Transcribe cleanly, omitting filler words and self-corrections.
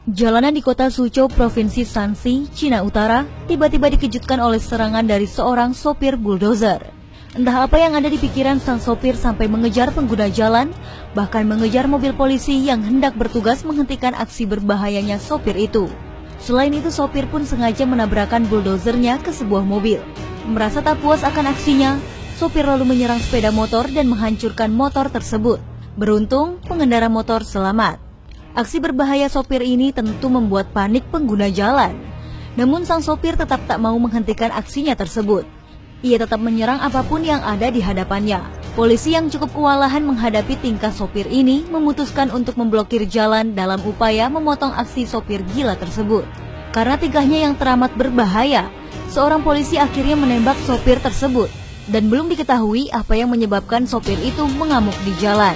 Jalanan di kota Suzhou, Provinsi Shanxi, Cina Utara, tiba-tiba dikejutkan oleh serangan dari seorang sopir bulldozer. Entah apa yang ada di pikiran sang sopir sampai mengejar pengguna jalan, bahkan mengejar mobil polisi yang hendak bertugas menghentikan aksi berbahayanya sopir itu. Selain itu, sopir pun sengaja menabrakkan bulldozernya ke sebuah mobil. Merasa tak puas akan aksinya, sopir lalu menyerang sepeda motor dan menghancurkan motor tersebut. Beruntung, pengendara motor selamat. Aksi berbahaya sopir ini tentu membuat panik pengguna jalan. Namun sang sopir tetap tak mau menghentikan aksinya tersebut. Ia tetap menyerang apapun yang ada di hadapannya. Polisi yang cukup kewalahan menghadapi tingkah sopir ini memutuskan untuk memblokir jalan dalam upaya memotong aksi sopir gila tersebut. Karena tingkahnya yang teramat berbahaya, seorang polisi akhirnya menembak sopir tersebut. Dan belum diketahui apa yang menyebabkan sopir itu mengamuk di jalan.